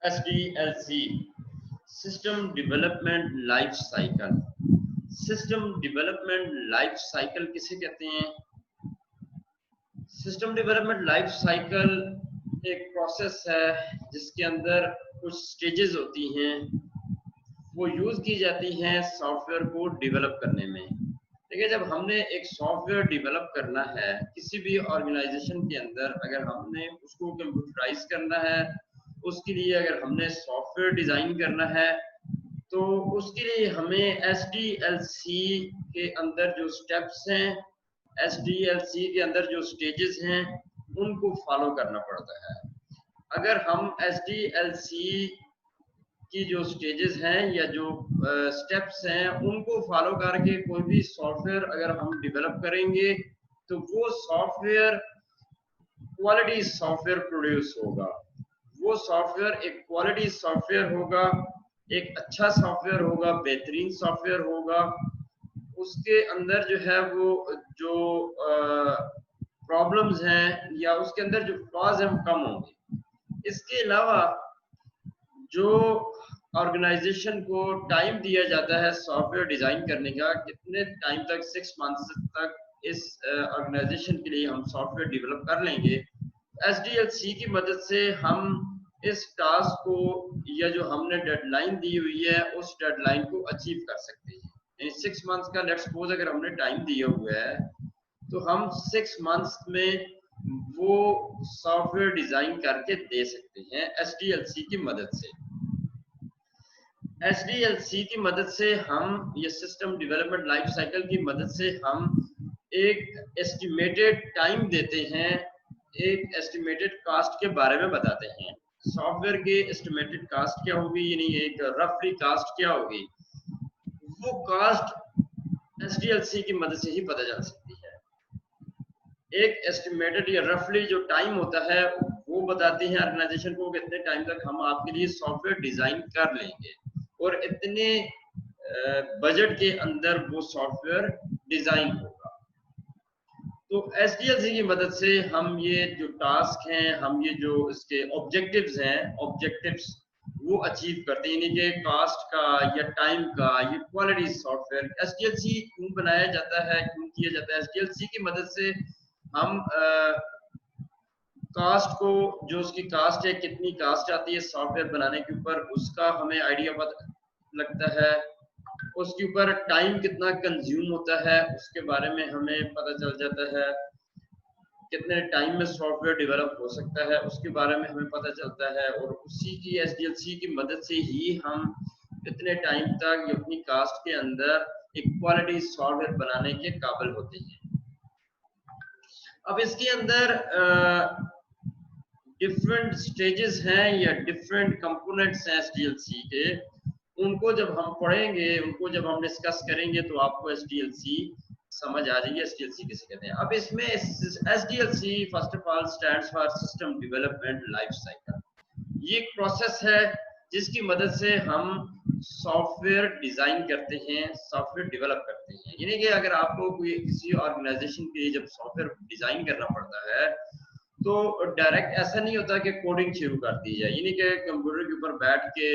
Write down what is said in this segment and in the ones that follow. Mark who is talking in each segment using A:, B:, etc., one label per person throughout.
A: SDLC system development life cycle. System development life cycle किसे कहते हैं? सिस्टम डेवलपमेंट लाइफ साइकिल एक process है जिसके अंदर कुछ स्टेजेस होती हैं, वो यूज की जाती हैं सॉफ्टवेयर को डेवलप करने में। देखिए, जब हमने एक सॉफ्टवेयर डेवलप करना है किसी भी ऑर्गेनाइजेशन के अंदर, अगर हमने उसको कंप्यूटराइज करना है, उसके लिए अगर हमने सॉफ्टवेयर डिजाइन करना है, तो उसके लिए हमें SDLC के अंदर जो स्टेप्स हैं, SDLC के अंदर जो स्टेजेस हैं, उनको फॉलो करना पड़ता है। अगर हम SDLC की जो स्टेजेस हैं या जो स्टेप्स हैं उनको फॉलो करके कोई भी सॉफ्टवेयर अगर हम डेवलप करेंगे, तो वो सॉफ्टवेयर क्वालिटी सॉफ्टवेयर प्रोड्यूस होगा। वो सॉफ्टवेयर एक क्वालिटी सॉफ्टवेयर होगा, एक अच्छा सॉफ्टवेयर होगा, बेहतरीन सॉफ्टवेयर होगा। उसके अंदर जो है वो जो प्रॉब्लम्स हैं या उसके अंदर जो फ्लॉज हैं वो कम होंगे। इसके अलावा जो ऑर्गेनाइजेशन को टाइम दिया जाता है सॉफ्टवेयर डिजाइन करने का, कितने टाइम तक, 6 मंथ्स तक इस ऑर्गेनाइजेशन के लिए हम सॉफ्टवेयर डेवलप कर लेंगे। SDLC की मदद से हम इस टास्क को या जो हमने डेडलाइन दी हुई है उस डेडलाइन को अचीव कर सकते हैं। यानी 6 मंथ्स का लेट्स सपोज अगर हमने टाइम दिया हुआ है, तो हम 6 मंथ्स में वो सॉफ्टवेयर डिजाइन करके दे सकते हैं SDLC की मदद से। SDLC की मदद से हम, ये सिस्टम डेवलपमेंट लाइफ साइकिल की मदद से हम एक एस्टिमेटेड टाइम देते हैं, एक एस्टिमेटेड कास्ट के बारे में बताते हैं। सॉफ्टवेयर के एस्टिमेटेड कास्ट क्या होगी, यानी एक रफली कास्ट क्या होगी, वो कास्ट SDLC की मदद से ही पता चल सकती है। एक एस्टिमेटेड या रफली जो टाइम होता है वो बताते हैं ऑर्गेनाइजेशन को कि इतने टाइम तक हम आपके लिए सॉफ्टवेयर डिजाइन कर लेंगे और इतने बजट के अंदर वो सॉफ्टवेयर डिजाइन होगा। तो SDLC की मदद से हम ये जो टास्क हैं, हम ये जो इसके ऑब्जेक्टिव्स हैं, ऑब्जेक्टिव्स वो अचीव करते हैं, यानी कि कास्ट का या टाइम का, ये क्वालिटी सॉफ्टवेयर। SDLC क्यों बनाया जाता है, क्यों किया जाता है? SDLC की मदद से हम कास्ट को, जो उसकी कास्ट है, कितनी कास्ट आती है सॉफ्टवेयर बनाने के ऊपर, उसका हमें आइडिया पता लगता है। उसके ऊपर टाइम कितना कंज्यूम होता है उसके बारे में हमें पता चल जाता है। कितने टाइम में सॉफ्टवेयर डेवलप हो सकता है उसके बारे में हमें पता चलता है। और उसी की SDLC की मदद से ही हम इतने टाइम तक अपनी कास्ट के अंदर एक क्वालिटी सॉफ्टवेयर बनाने के काबिल होते हैं। अब इसके अंदर डिफरेंट स्टेजेस हैं या डिफरेंट कंपोनेंट्स हैं SDLC के। उनको जब हम पढ़ेंगे, उनको जब हम डिस्कस करेंगे, तो आपको SDLC समझ आ जाएगी SDLC किसे कहते हैं। अब इसमें SDLC first of all stands for system development life cycle. ये एक प्रोसेस है जिसकी मदद से हम सॉफ्टवेयर डिजाइन करते हैं, सॉफ्टवेयर डेवलप करते हैं। यानी कि अगर आपको कोई किसी ऑर्गेनाइजेशन के लिए जब सॉफ्टवेयर डिजाइन करना पड़ता है, तो डायरेक्ट ऐसा नहीं होता कि कोडिंग शुरू कर दी जाए, यानी कि कंप्यूटर के ऊपर बैठ के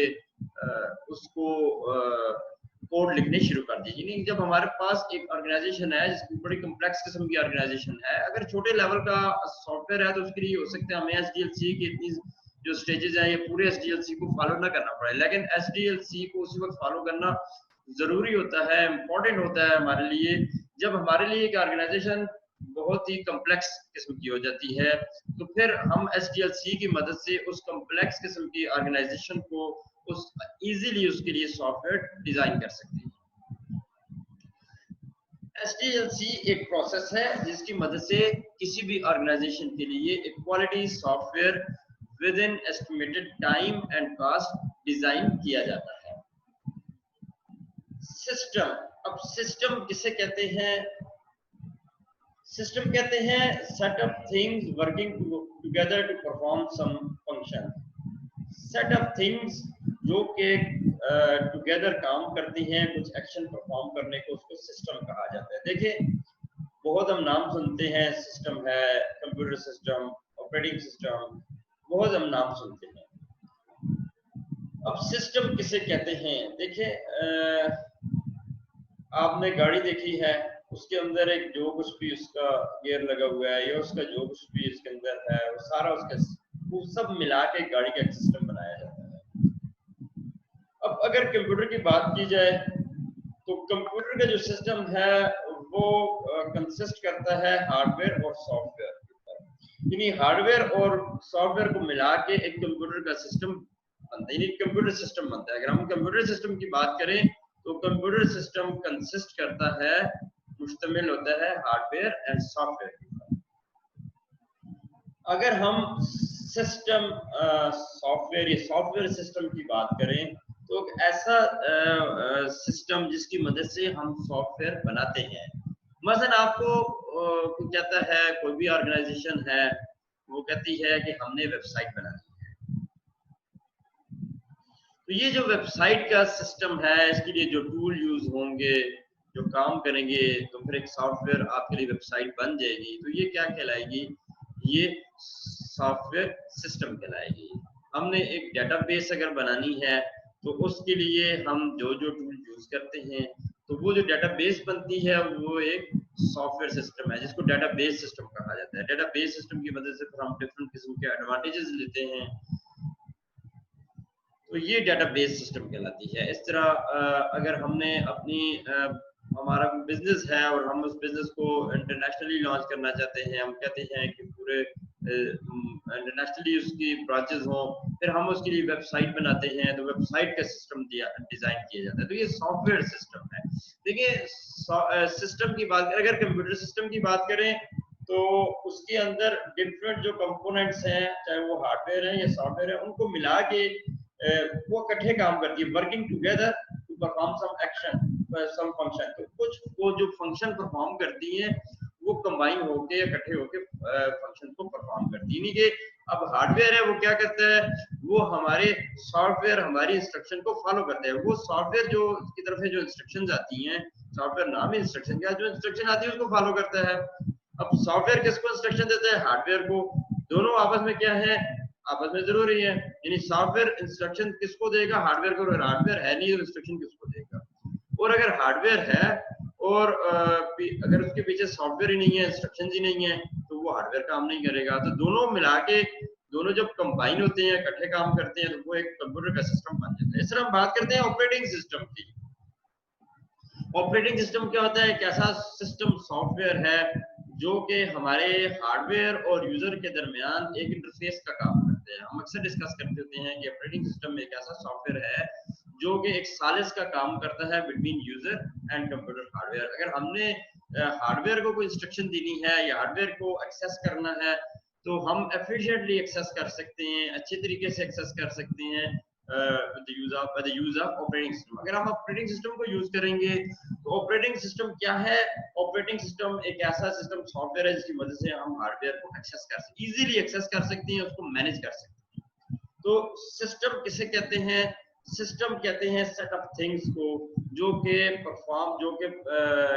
A: उसको कोड लिखने शुरू कर दी। यानी जब हमारे पास एक ऑर्गेनाइजेशन है जिसकी बड़ी कम्प्लेक्स किस्म की ऑर्गेनाइजेशन है, अगर छोटे लेवल का सॉफ्टवेयर है तो उसके लिए हो सकता है हमें SDLC की इतनी जो स्टेजेस हैं ये पूरे SDLC को फॉलो ना करना पड़े, लेकिन SDLC को उसी वक्त फॉलो करना जरूरी होता है, इम्पोर्टेंट होता है हमारे लिए। जब हमारे लिए एक ऑर्गेनाइजेशन बहुत ही कम्प्लेक्स किस्म की हो जाती है, तो फिर हम SDLC की मदद से उस कम्प्लेक्स किस्म की ऑर्गेनाइजेशन को उस इजीली उसके लिए सॉफ्टवेयर डिजाइन कर सकते हैं। SDLC एक प्रोसेस है जिसकी मदद से किसी भी ऑर्गेनाइजेशन के लिए एक quality software with in estimated time and cost design किया जाता है। सिस्टम, अब सिस्टम किसे कहते हैं? सिस्टम कहते हैं set of things working together to perform some function. Set of things जो कि टुगेदर काम करती हैं कुछ एक्शन परफॉर्म करने को, उसको सिस्टम कहा जाता है। देखिए, बहुत हम नाम सुनते हैं, सिस्टम है, कंप्यूटर सिस्टम, ऑपरेटिंग सिस्टम, बहुत हम नाम सुनते हैं। अब सिस्टम किसे कहते हैं? देखिए, आपने गाड़ी देखी है, उसके अंदर एक जो कुछ भी उसका गियर लगा हुआ है या उसका जो कुछ भी इसके अंदर है वो सारा उसका वो सब मिला के गाड़ी का एक सिस्टम बनाया जाता है। अब अगर कंप्यूटर की बात की जाए तो कंप्यूटर का जो सिस्टम है वो कंसिस्ट करता है हार्डवेयर और सॉफ्टवेयर, यानी हार्डवेयर और सॉफ्टवेयर को मिला के एक कंप्यूटर का सिस्टम बनता है, यानी कंप्यूटर सिस्टम बनता है। अगर हम कंप्यूटर सिस्टम की बात करें तो कंप्यूटर सिस्टम कंसिस्ट करता है, मुश्तमिल होता है हार्डवेयर एंड सॉफ्टवेयर के ऊपर। अगर हम सिस्टम सॉफ्टवेयर या सॉफ्टवेयर सिस्टम की बात करें तो ऐसा सिस्टम जिसकी मदद से हम सॉफ्टवेयर बनाते हैं। मसलन आपको कहता है कोई भी ऑर्गेनाइजेशन है, वो कहती है कि हमने वेबसाइट बनानी है, तो ये जो वेबसाइट का सिस्टम है इसके लिए जो टूल यूज होंगे, जो काम करेंगे, तो फिर एक सॉफ्टवेयर आपके लिए वेबसाइट बन जाएगी, तो ये क्या कहलाएगी? ये सॉफ्टवेयर सिस्टम कहलाएगी। हमने एक डेटाबेस अगर बनानी है तो उसके लिए हम जो जो टूल यूज करते हैं, तो वो जो डेटाबेस बनती है वो एक सॉफ्टवेयर सिस्टम है जिसको डेटाबेस सिस्टम कहा जाता है। डेटाबेस सिस्टम की मदद से फिर हम डिफरेंट किस्म के एडवांटेजेस लेते हैं, तो ये डेटाबेस सिस्टम कहलाती है। इस तरह अगर हमने हमारा बिजनेस है और हम उस बिजनेस को इंटरनेशनली लॉन्च करना चाहते हैं, हम कहते हैं कि पूरे इंटरनेशनली उसकी ब्रांचेस हों, फिर हम उसके लिए वेबसाइट बनाते हैं, तो वेबसाइट का सिस्टम डिजाइन किया जाता है, तो ये सॉफ्टवेयर सिस्टम है। देखिए सिस्टम की बात, अगर कंप्यूटर सिस्टम की बात करें तो उसके अंदर डिफरेंट जो कंपोनेंट्स हैं, चाहे वो हार्डवेयर है या सॉफ्टवेयर है, उनको मिला के वो इकट्ठे काम करती है, working together to perform some action, some function. तो कुछ वो जो फंक्शन परफॉर्म करती हैं वो कंबाइन होके इकट्ठे होके फंक्शन को परफॉर्म करती है। यानी कि अब हार्डवेयर है वो क्या करता है, वो हमारे सॉफ्टवेयर हमारी इंस्ट्रक्शन को फॉलो करते हैं। वो सॉफ्टवेयर जो की तरफ से जो इंस्ट्रक्शंस आती हैं, सॉफ्टवेयर नाम है इंस्ट्रक्शन का, जो इंस्ट्रक्शन आती है उसको फॉलो करता है। अब सॉफ्टवेयर किसको इंस्ट्रक्शन देता है? हार्डवेयर को। दोनों आपस में क्या है? आपस में जरूरी है, यानी सॉफ्टवेयर इंस्ट्रक्शन किसको देगा? हार्डवेयर को। अगर हार्डवेयर है नहीं तो इंस्ट्रक्शन किसको देगा? और अगर हार्डवेयर है और अगर उसके पीछे सॉफ्टवेयर ही नहीं है, इंस्ट्रक्शन ही नहीं है, तो वो हार्डवेयर काम नहीं करेगा। तो दोनों मिला के, दोनों जब कंबाइन होते हैं, इकट्ठे काम करते हैं, तो वो एक कंप्यूटर का सिस्टम बन जाता है। इस तरह हम बात करते हैं ऑपरेटिंग सिस्टम की। ऑपरेटिंग सिस्टम क्या होता है? एक ऐसा सिस्टम सॉफ्टवेयर है जो कि हमारे हार्डवेयर और यूजर के दरमियान एक इंटरफेस का काम करते हैं। हम अक्सर डिस्कस करते होते हैं कि ऑपरेटिंग सिस्टम एक ऐसा सॉफ्टवेयर है जो कि एक सालिस का काम करता है between user and computer hardware. अगर हमने हार्डवेयर को कोई इंस्ट्रक्शन देनी है या हार्डवेयर को एक्सेस करना है, तो हम एफिशिएंटली एक्सेस कर सकते हैं, अच्छे तरीके से एक्सेस कर सकते हैं with the use of operating system। अगर हम ऑपरेटिंग सिस्टम को यूज करेंगे तो ऑपरेटिंग सिस्टम क्या है? ऑपरेटिंग सिस्टम एक ऐसा सिस्टम सॉफ्टवेयर है जिसकी मदद से हम हार्डवेयर को एक्सेस कर सकते, इजीली एक्सेस कर सकते हैं, उसको मैनेज कर सकते हैं। तो सिस्टम किसे कहते हैं? सिस्टम कहते हैं सेट ऑफ थिंग्स को जो कि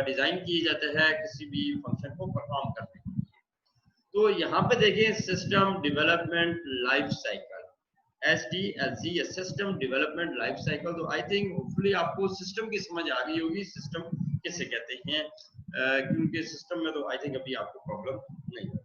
A: डिजाइन किए जाते हैं किसी भी फंक्शन को परफॉर्म करने के लिए। तो यहाँ पे देखिए system development life cycle, SDLC या सिस्टम डेवलपमेंट लाइफ साइकिल। तो आई थिंक होपफुली आपको सिस्टम की समझ आ गई होगी, सिस्टम किसे कहते हैं, क्योंकि सिस्टम में तो आई थिंक अभी आपको प्रॉब्लम नहीं है।